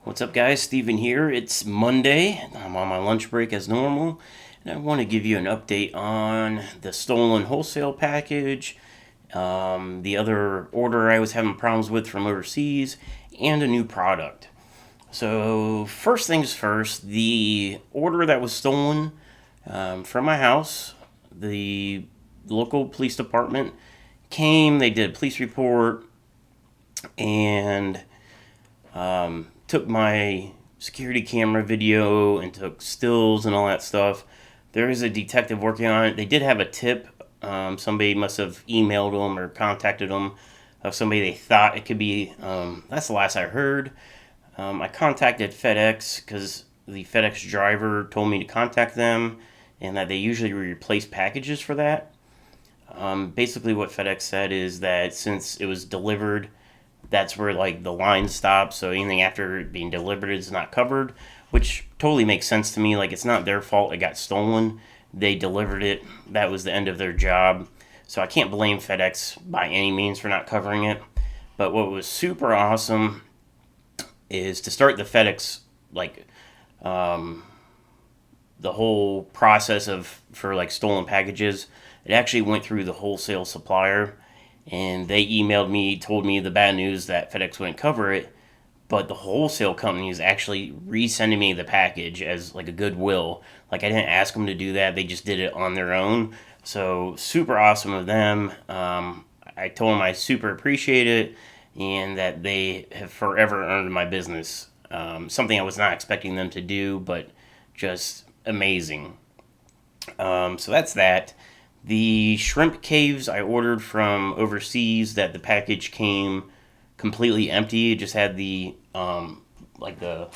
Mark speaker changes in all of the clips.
Speaker 1: What's up, guys? Steven here. It's Monday. I'm on my lunch break as normal, and I want to give you an update on the stolen wholesale package, the other order I was having problems with from overseas, and a new product. So, first things first, the order that was stolen from my house, the local police department came, they did a police report, and took my security camera video and took stills and all that stuff. There is a detective working on it. They did have a tip. Somebody must have emailed them or contacted them of somebody they thought it could be. That's the last I heard. I contacted FedEx because the FedEx driver told me to contact them and that they usually replace packages for that. Basically, what FedEx said is that since it was delivered, that's where like the line stops. So anything after it being delivered is not covered, which totally makes sense to me. Like it's not their fault it got stolen. They delivered it. That was the end of their job. So I can't blame FedEx by any means for not covering it. But what was super awesome is to start the FedEx like the whole process of for like stolen packages. It actually went through the wholesale supplier, and they emailed me, told me the bad news that FedEx wouldn't cover it, but the wholesale company is actually resending me the package as like a goodwill. Like I didn't ask them to do that; they just did it on their own. So super awesome of them. I told them I super appreciate it, and that they have forever earned my business. Something I was not expecting them to do, but just amazing. So that's that. The shrimp caves I ordered from overseas, that the package came completely empty. It just had the like the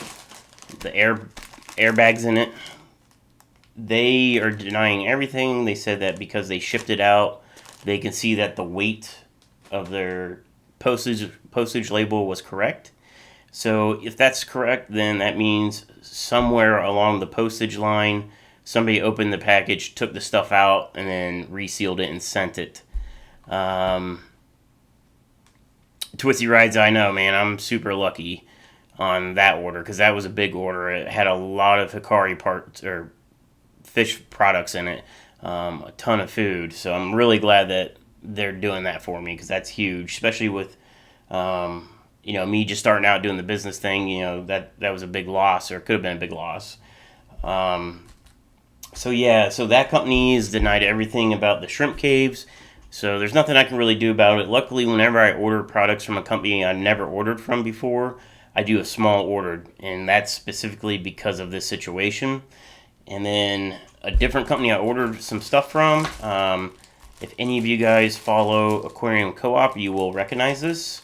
Speaker 1: airbags in it. They are denying everything. They said that because they shipped it out, they can see that the weight of their postage label was correct. So if that's correct, then that means somewhere along the postage line, somebody opened the package, took the stuff out, and then resealed it and sent it. Um, Twisty Rides, I know, man. I'm super lucky on that order because that was a big order. It had a lot of Hikari parts or fish products in it, a ton of food. So I'm really glad that they're doing that for me because that's huge, especially with me just starting out doing the business thing. That was a big loss, or it could have been a big loss. So that company is denied everything about the shrimp caves. So there's nothing I can really do about it. Luckily, whenever I order products from a company I've never ordered from before, I do a small order, and that's specifically because of this situation. And then a different company I ordered some stuff from. If any of you guys follow Aquarium Co-op, you will recognize this.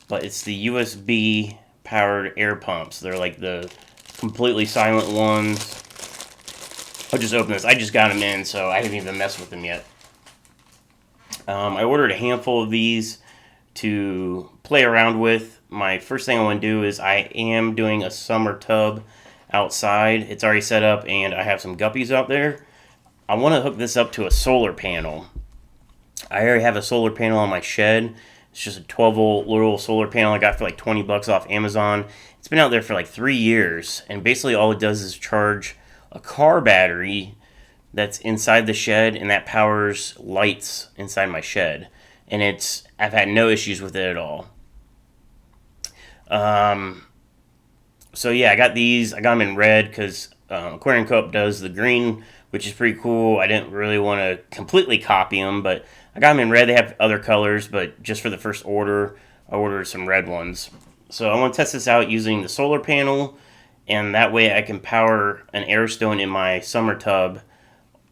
Speaker 1: But it's the USB powered air pumps. They're like the completely silent ones. I'll just open this. I just got them in, so I haven't even messed with them yet. I ordered a handful of these to play around with. My first thing I want to do is I am doing a summer tub outside. It's already set up, and I have some guppies out there. I want to hook this up to a solar panel. I already have a solar panel on my shed. It's just a 12-volt little solar panel I got for like $20 off Amazon. It's been out there for like 3 years, and basically all it does is charge a car battery that's inside the shed, and that powers lights inside my shed. And I've had no issues with it at all. So yeah, I got these. I got them in red because Aquarium Co-op does the green, which is pretty cool. I didn't really want to completely copy them, but I got them in red. They have other colors, but just for the first order, I ordered some red ones. So I want to test this out using the solar panel, and that way I can power an Airstone in my summer tub,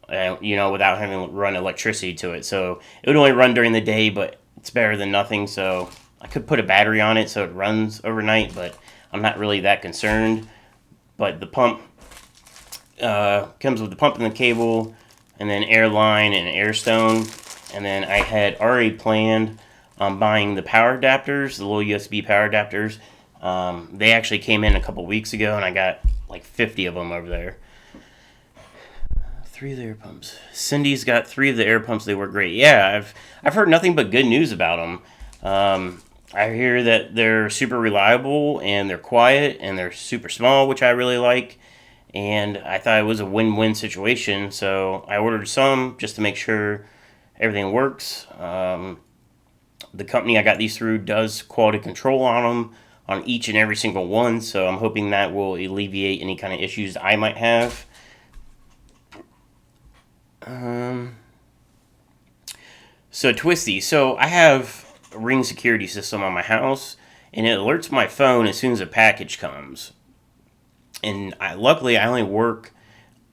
Speaker 1: without having to run electricity to it. So it would only run during the day, but it's better than nothing. So I could put a battery on it so it runs overnight, but I'm not really that concerned. But the pump comes with the pump and the cable, and then air line and Airstone. And then I had already planned on buying the power adapters, the little USB power adapters. They actually came in a couple weeks ago, and I got like 50 of them over there. 3 of the air pumps. Cindy's got 3 of the air pumps. They work great. Yeah, I've heard nothing but good news about them. I hear that they're super reliable and they're quiet and they're super small, which I really like. And I thought it was a win-win situation, so I ordered some just to make sure everything works. The company I got these through does quality control on them on each and every single one, so I'm hoping that will alleviate any kind of issues I might have. Um, so Twisty, so I have a Ring security system on my house, and it alerts my phone as soon as a package comes. And luckily, I only work.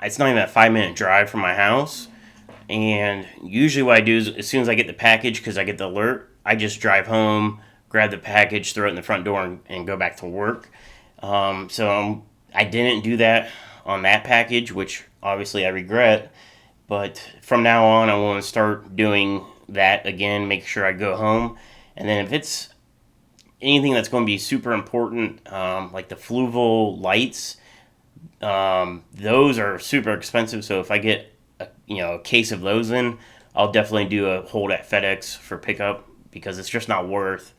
Speaker 1: It's not even a 5 minute drive from my house. And usually, what I do is as soon as I get the package, because I get the alert, I just drive home, grab the package, throw it in the front door, and go back to work. I didn't do that on that package, which obviously I regret. But from now on, I want to start doing that again, make sure I go home. And then if it's anything that's going to be super important, like the Fluval lights, those are super expensive. So if I get a case of those in, I'll definitely do a hold at FedEx for pickup because it's just not worth.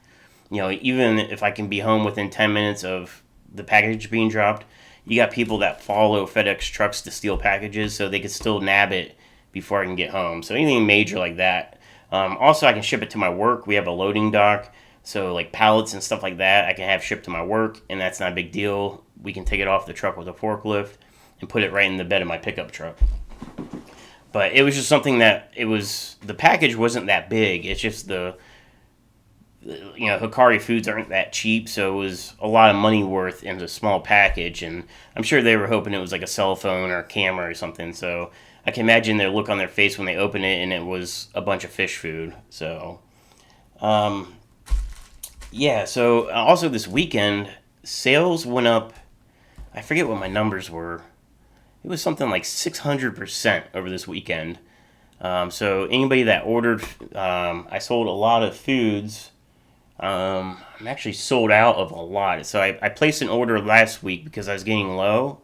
Speaker 1: Even if I can be home within 10 minutes of the package being dropped, you got people that follow FedEx trucks to steal packages, so they could still nab it before I can get home. So anything major like that. Also, I can ship it to my work. We have a loading dock, so like pallets and stuff like that, I can have shipped to my work, and that's not a big deal. We can take it off the truck with a forklift and put it right in the bed of my pickup truck. But it was just something that the package wasn't that big. It's just Hikari foods aren't that cheap, so it was a lot of money worth in a small package, and I'm sure they were hoping it was like a cell phone or a camera or something. So I can imagine their look on their face when they open it, and it was a bunch of fish food. So, yeah. So also this weekend, sales went up. I forget what my numbers were. It was something like 600% over this weekend. So anybody that ordered, I sold a lot of foods. I'm actually sold out of a lot. So I placed an order last week because I was getting low,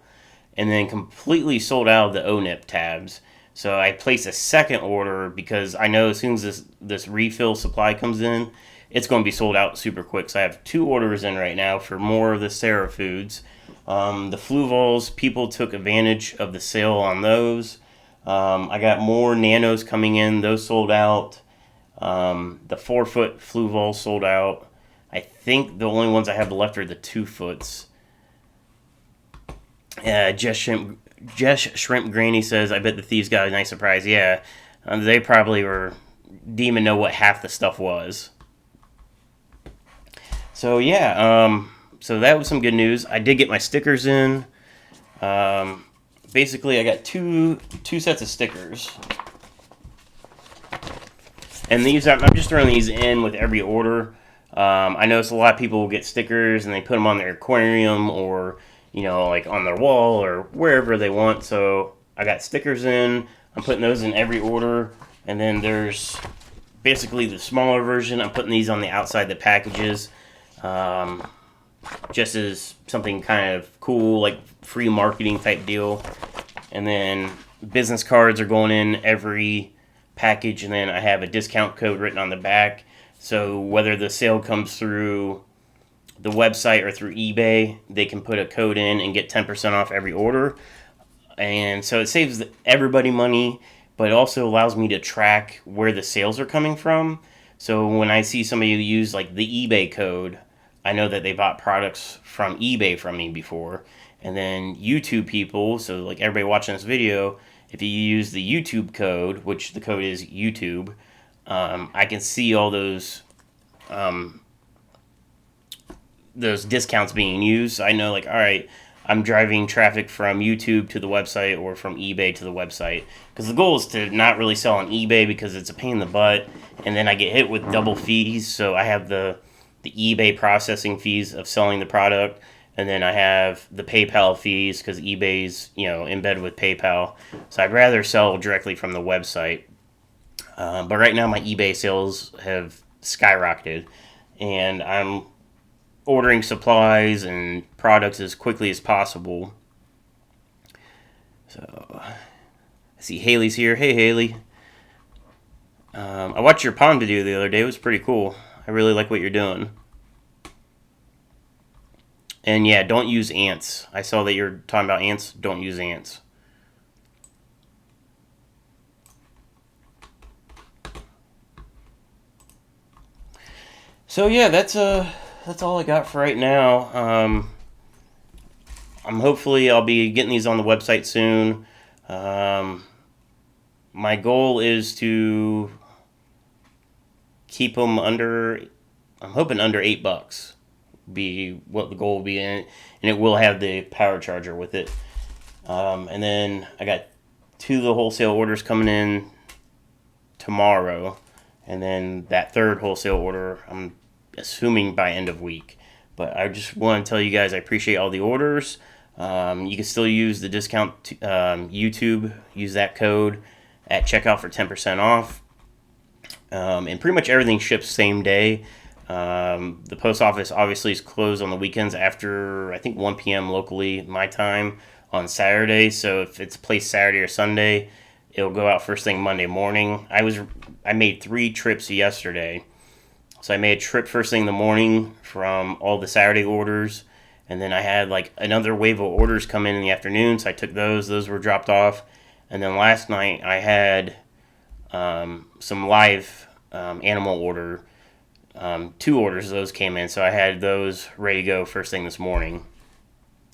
Speaker 1: and then completely sold out of the ONIP tabs. So I placed a second order because I know as soon as this refill supply comes in, it's going to be sold out super quick. So I have 2 orders in right now for more of the Sarah foods. The Fluvals, people took advantage of the sale on those. I got more Nanos coming in. Those sold out. The 4-foot Fluval sold out. I think the only ones I have left are the 2-foots. Jess Shrimp Granny says, I bet the thieves got a nice surprise. Yeah, they probably didn't even know what half the stuff was. So yeah, so that was some good news. I did get my stickers in. Basically, I got two sets of stickers. And I'm just throwing these in with every order. I notice a lot of people will get stickers and they put them on their aquarium or, like on their wall or wherever they want. So I got stickers in. I'm putting those in every order. And then there's basically the smaller version. I'm putting these on the outside of the packages. Just as something kind of cool, like free marketing type deal. And then business cards are going in every package, and then I have a discount code written on the back. So whether the sale comes through the website or through eBay, they can put a code in and get 10% off every order. And so it saves everybody money, but it also allows me to track where the sales are coming from. So when I see somebody use like the eBay code, I know that they bought products from eBay from me before. And then YouTube people, so like everybody watching this video, if you use the YouTube code, which the code is YouTube, I can see all those discounts being used. I know, like, all right, I'm driving traffic from YouTube to the website or from eBay to the website. Because the goal is to not really sell on eBay because it's a pain in the butt, and then I get hit with double fees. So I have the eBay processing fees of selling the product, and then I have the PayPal fees because eBay's embedded with PayPal. So I'd rather sell directly from the website. But right now my eBay sales have skyrocketed, and I'm ordering supplies and products as quickly as possible. So I see Haley's here. Hey Haley. I watched your pond video the other day. It was pretty cool. I really like what you're doing. And yeah, don't use ants. I saw that you're talking about ants. Don't use ants. So yeah, that's all I got for right now. I'm hopefully I'll be getting these on the website soon. Um, my goal is to keep them under. I'm hoping under $8. Be what the goal will be in it, and it will have the power charger with it. And then I got two of the wholesale orders coming in tomorrow, and then that third wholesale order I'm assuming by end of week. But I just want to tell you guys I appreciate all the orders. You can still use the discount YouTube. Use that code at checkout for 10% off. And pretty much everything ships same day. The post office obviously is closed on the weekends after I think 1 p.m. locally my time on Saturday. So if it's placed Saturday or Sunday, it'll go out first thing Monday morning. I made 3 trips yesterday. So I made a trip first thing in the morning from all the Saturday orders, and then I had like another wave of orders come in the afternoon. So I took those. Those were dropped off, and then last night I had some live animal order. 2 orders of those came in, so I had those ready to go first thing this morning.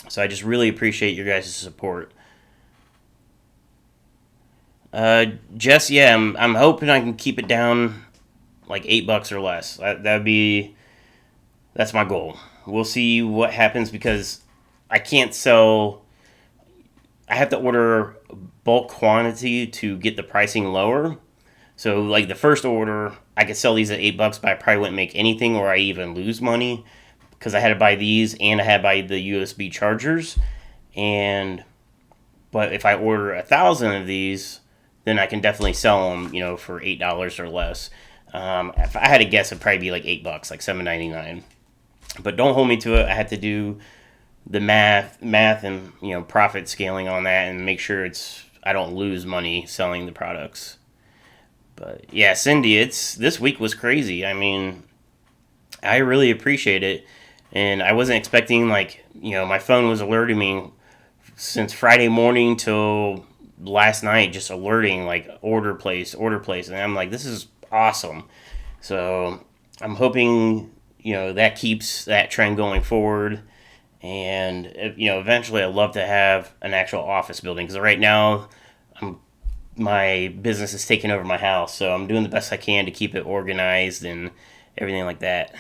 Speaker 1: So I just really appreciate your guys' support. Jess, yeah, I'm hoping I can keep it down like $8 or less. That's my goal. We'll see what happens because I can't sell. I have to order bulk quantity to get the pricing lower. So like the first order, I could sell these at $8, but I probably wouldn't make anything, or I even lose money because I had to buy these and I had to buy the USB chargers. And but if I order 1,000 of these, then I can definitely sell them, for $8 or less. If I had to guess, it'd probably be like $8, like $7.99. But don't hold me to it. I had to do the math, and profit scaling on that, and make sure I don't lose money selling the products. But yeah, Cindy, this week was crazy. I mean, I really appreciate it, and I wasn't expecting my phone was alerting me since Friday morning till last night, just alerting like order place, and I'm like, this is awesome. So I'm hoping that keeps that trend going forward, and eventually I'd love to have an actual office building because right now my business is taking over my house, so I'm doing the best I can to keep it organized and everything like that.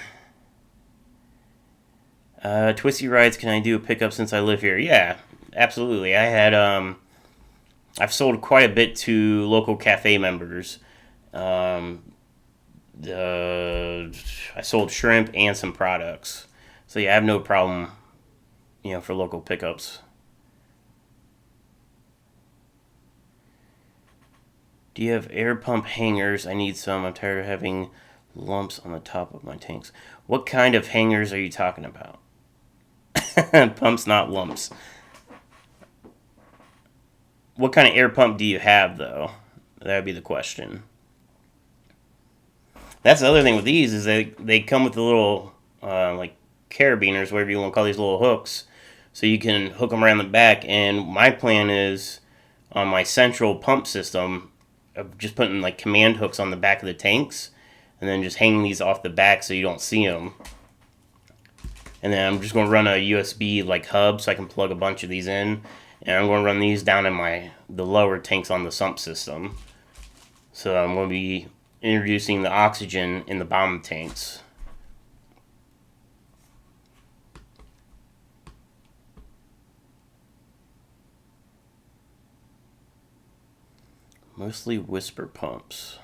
Speaker 1: Twisty Rides, can I do a pickup since I live here? Yeah, absolutely. I've sold quite a bit to local cafe members. Um, I sold shrimp and some products, so yeah, I have no problem, for local pickups. Do you have air pump hangers? I need some. I'm tired of having lumps on the top of my tanks. What kind of hangers are you talking about? Pumps, not lumps. What kind of air pump do you have, though? That would be the question. That's the other thing with these is they come with the little like carabiners, whatever you want to call these little hooks, so you can hook them around the back. And my plan is on my central pump system of just putting like command hooks on the back of the tanks, and then just hanging these off the back so you don't see them. And then I'm just going to run a USB like hub so I can plug a bunch of these in, and I'm going to run these down in the lower tanks on the sump system. So I'm going to be introducing the oxygen in the bottom tanks. Mostly whisper pumps.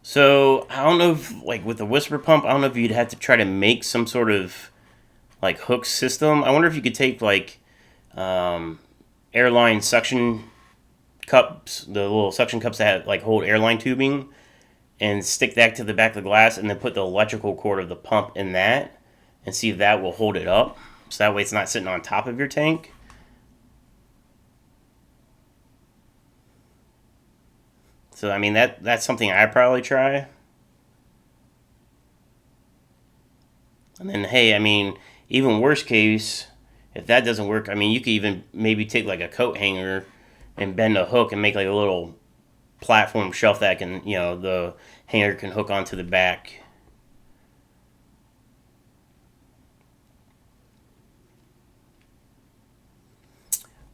Speaker 1: So I don't know if like with the whisper pump, I don't know if you'd have to try to make some sort of like hook system. I wonder if you could take like airline suction cups, the little suction cups that like hold airline tubing, and stick that to the back of the glass, and then put the electrical cord of the pump in that, and see if that will hold it up. So that way it's not sitting on top of your tank. So I mean that's something I'd probably try. And then hey, I mean even worst case, if that doesn't work, I mean, you could even maybe take like a coat hanger and bend a hook and make like a little platform shelf that can, the hanger can hook onto the back.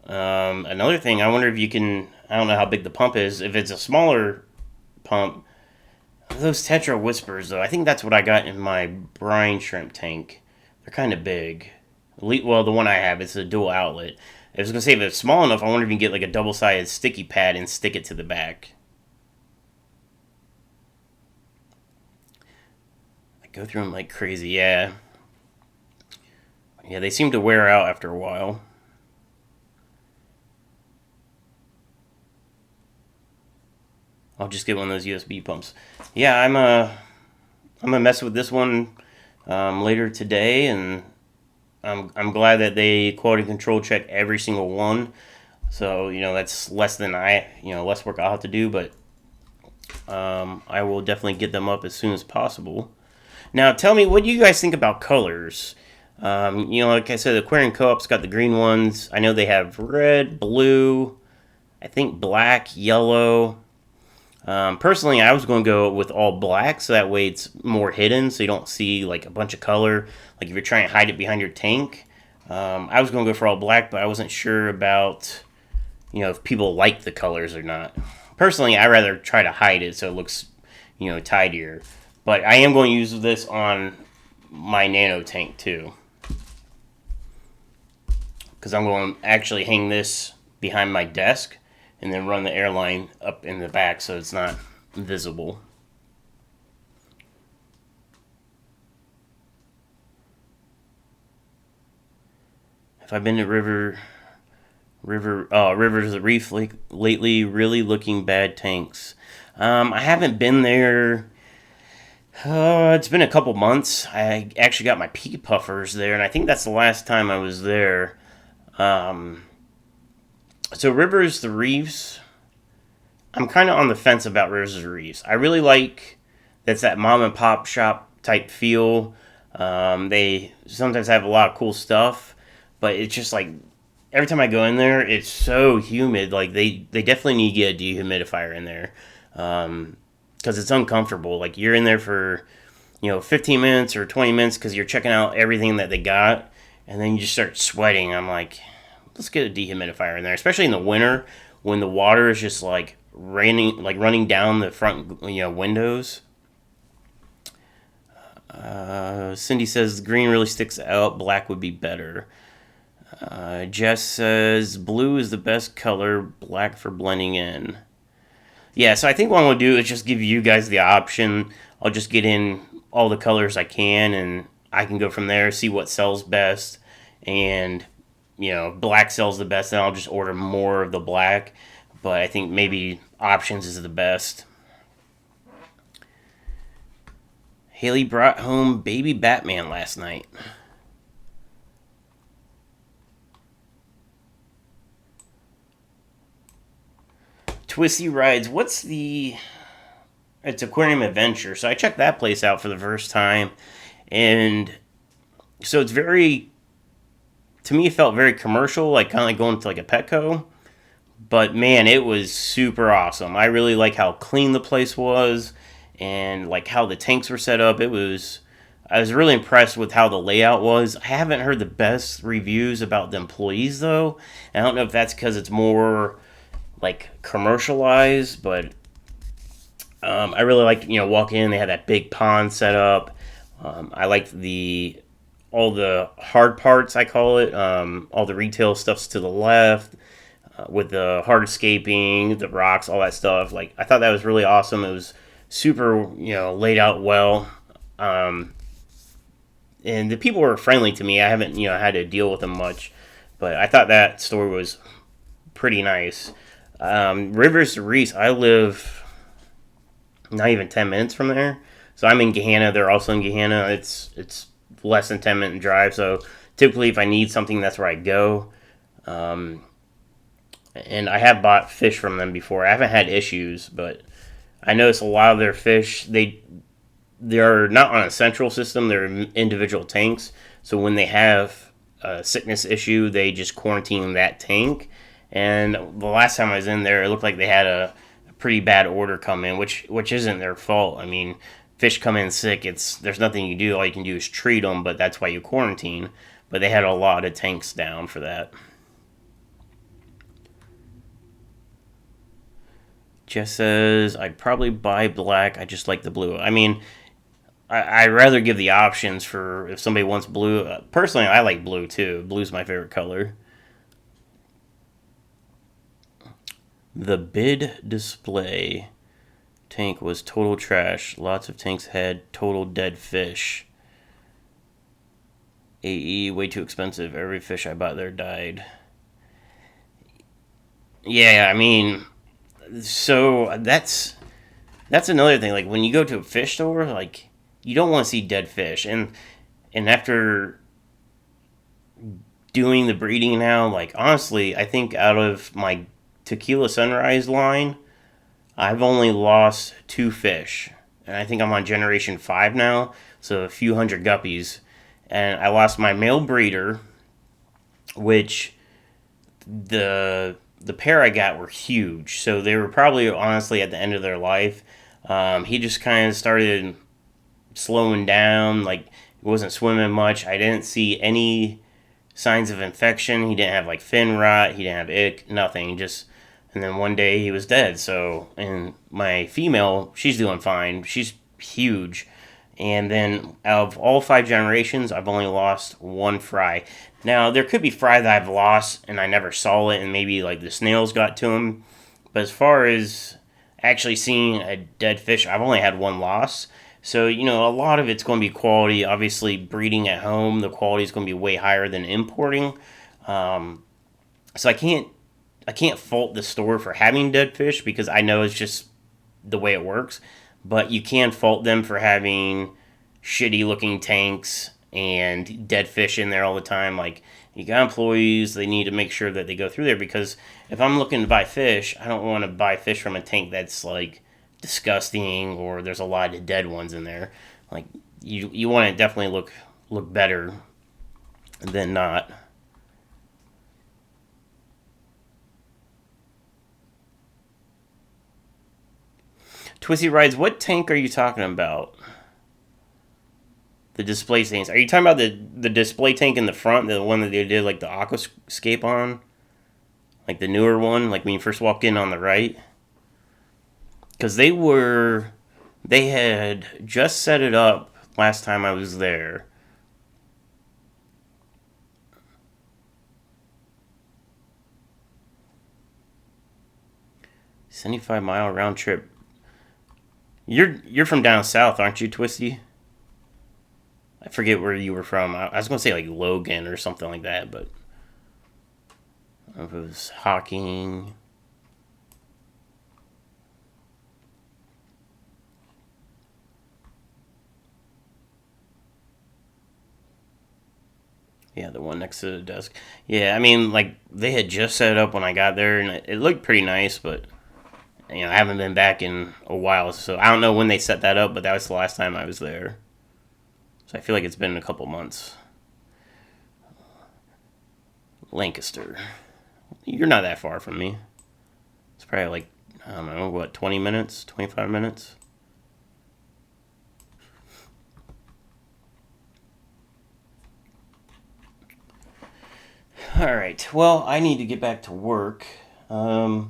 Speaker 1: Another thing, I wonder if you can, I don't know how big the pump is. If it's a smaller pump, those Tetra Whispers, though, I think that's what I got in my brine shrimp tank. They're kind of big. Well, the one I have, it's a dual outlet. I was going to say, if it's small enough, I wonder if you can get like a double-sided sticky pad and stick it to the back. I go through them like crazy, yeah. Yeah, they seem to wear out after a while. I'll just get one of those USB pumps. Yeah, I'm gonna mess with this one later today, and I'm glad that they quality control check every single one. So that's less than less work I'll have to do, but I will definitely get them up as soon as possible. Now, tell me, what do you guys think about colors? Like I said, Aquarium Co-op's got the green ones. I know they have red, blue, I think black, yellow. Personally, I was going to go with all black, so that way it's more hidden, so you don't see like a bunch of color. Like if you're trying to hide it behind your tank, I was going to go for all black, but I wasn't sure about if people like the colors or not. Personally, I rather try to hide it so it looks tidier. But I am going to use this on my nano tank too, because I'm going to actually hang this behind my desk and then run the airline up in the back so it's not visible. Have I been to Rivers of the Reef lately? Really looking bad tanks. I haven't been there. It's been a couple months. I actually got my pea puffers there, and I think that's the last time I was there. So Rivers of the Reefs, I'm kind of on the fence about Rivers of the Reefs. I really like that's that mom and pop shop type feel. They sometimes have a lot of cool stuff, but it's just like every time I go in there, it's so humid. Like they definitely need to get a dehumidifier in there, because it's uncomfortable. Like you're in there for 15 minutes or 20 minutes because you're checking out everything that they got, and then you just start sweating. I'm like, let's get a dehumidifier in there, especially in the winter when the water is just like raining, like running down the front windows. Cindy says green really sticks out. Black would be better. Jess says blue is the best color. Black for blending in. Yeah, so I think what I'm going to do is just give you guys the option. I'll just get in all the colors I can, and I can go from there, see what sells best. And, black sells the best, then I'll just order more of the black. But I think maybe options is the best. Haley brought home baby Batman last night. Twisty Rides. It's Aquarium Adventure. So I checked that place out for the first time. And so it's to me, it felt very commercial, like kind of like going to like a Petco. But man, it was super awesome. I really like how clean the place was and like how the tanks were set up. I was really impressed with how the layout was. I haven't heard the best reviews about the employees though. And I don't know if that's because it's more like commercialized, but I really liked walk in. They had that big pond set up. I liked all the hard parts, I call it. All the retail stuff's to the left, with the hardscaping, the rocks, all that stuff. Like I thought that was really awesome. It was super laid out well. And the people were friendly to me. I haven't had to deal with them much, but I thought that store was pretty nice. Rivers of Reese, I live not even 10 minutes from there. So I'm in Gahanna. They're also in Gahanna. It's less than 10-minute drive. So typically if I need something, that's where I go. And I have bought fish from them before. I haven't had issues, but I noticed a lot of their fish, they're not on a central system. They're individual tanks. So when they have a sickness issue, they just quarantine that tank. And the last time I was in there, it looked like they had a pretty bad order come in, which isn't their fault. I mean, fish come in sick. There's nothing you do. All you can do is treat them, but that's why you quarantine. But they had a lot of tanks down for that. Jess says I'd probably buy black. I just like the blue. I mean, I'd rather give the options for if somebody wants blue. Personally, I like blue too. Blue's my favorite color. The bid display tank was total trash. Lots of tanks had total dead fish. AE, way too expensive. Every fish I bought there died. Yeah, I mean, so that's another thing. Like when you go to a fish store, like you don't want to see dead fish, and after doing the breeding now, like honestly, I think out of my Tequila Sunrise line, I've only lost two fish, and I think I'm on generation 5 now, so a few hundred guppies, and I lost my male breeder, which the pair I got were huge, so they were probably honestly at the end of their life. He just kind of started slowing down, like he wasn't swimming much. I didn't see any signs of infection. He didn't have like fin rot. He didn't have ick. Nothing. Just and then one day he was dead. So and my female, she's doing fine. She's huge. And then out of all 5 generations, I've only lost one fry. Now there could be fry that I've lost and I never saw it, and maybe like the snails got to him. But as far as actually seeing a dead fish, I've only had one loss. So, a lot of it's going to be quality. Obviously, breeding at home, the quality is going to be way higher than importing. So I can't fault the store for having dead fish because I know it's just the way it works. But you can fault them for having shitty looking tanks and dead fish in there all the time. Like, you got employees, they need to make sure that they go through there because if I'm looking to buy fish, I don't want to buy fish from a tank that's like disgusting or there's a lot of dead ones in there. Like, you want to definitely look better than not. Twisty Rides, what tank are you talking about? The display tanks. Are you talking about the display tank in the front, the one that they did like the aquascape on? Like the newer one, like when you first walk in on the right? Because they had just set it up last time I was there. $75-mile round trip. You're from down south, aren't you, Twisty? I forget where you were from. I was gonna say like Logan or something like that, but I don't know if it was Hocking. Yeah, the one next to the desk. Yeah, I mean, like they had just set it up when I got there, and it looked pretty nice, but I haven't been back in a while, so I don't know when they set that up, but that was the last time I was there. So I feel like it's been a couple months. Lancaster. You're not that far from me. It's probably like, I don't know, what, 20 minutes? 25 minutes? Alright, well, I need to get back to work. I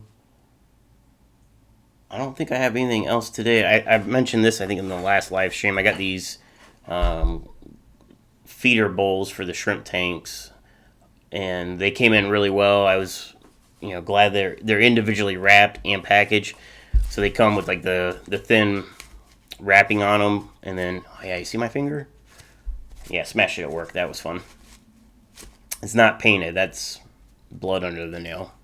Speaker 1: don't think I have anything else today. I've mentioned this, I think, in the last live stream. I got these um, feeder bowls for the shrimp tanks, and they came in really well. I was, glad they're individually wrapped and packaged, so they come with like the thin wrapping on them, and then yeah, you see my finger? Yeah, smashed it at work. That was fun. It's not painted. That's blood under the nail.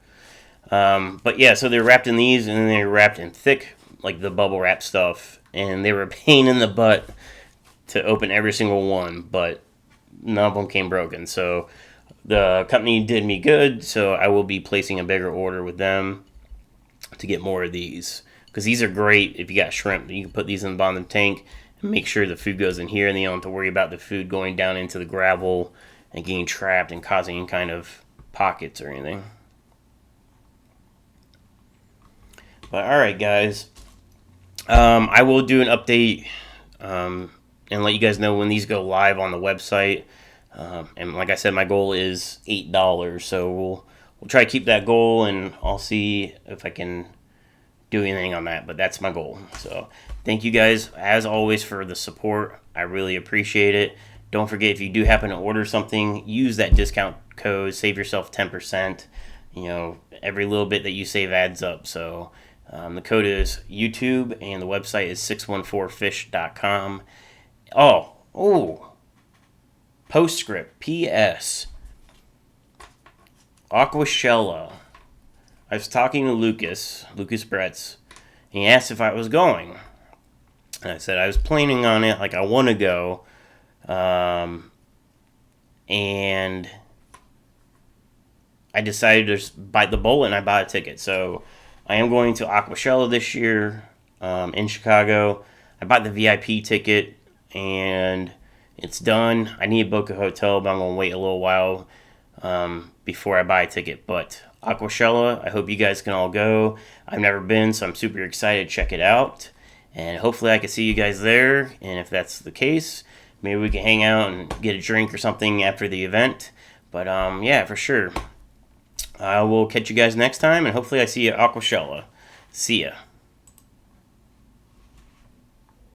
Speaker 1: But yeah, so they're wrapped in these, and then they're wrapped in thick, like the bubble wrap stuff, and they were a pain in the butt to open every single one, but none of them came broken. So the company did me good, so I will be placing a bigger order with them to get more of these. Because these are great if you got shrimp. You can put these in the bottom of the tank, make sure the food goes in here, and then you don't have to worry about the food going down into the gravel and getting trapped and causing any kind of pockets or anything. But alright guys, I will do an update and let you guys know when these go live on the website. And like I said, my goal is $8, so we'll try to keep that goal, and I'll see if I can do anything on that, but that's my goal. So thank you guys as always for the support. I really appreciate it. Don't forget, if you do happen to order something, use that discount code, save yourself 10%. You know, every little bit that you save adds up. So the code is YouTube, and the website is 614fish.com. Postscript, P.S. Aquashella. I was talking to Lucas Bretz, and he asked if I was going. And I said I was planning on it, like I want to go. And I decided to just bite the bullet, and I bought a ticket. So I am going to Aquashella this year in Chicago. I bought the VIP ticket, and it's done. I need to book a hotel, but I'm going to wait a little while before I buy a ticket. But Aquashella, I hope you guys can all go. I've never been, so I'm super excited to check it out. And hopefully I can see you guys there. And if that's the case, maybe we can hang out and get a drink or something after the event. But yeah, for sure. I will catch you guys next time, and hopefully I see you at Aquashella. See ya.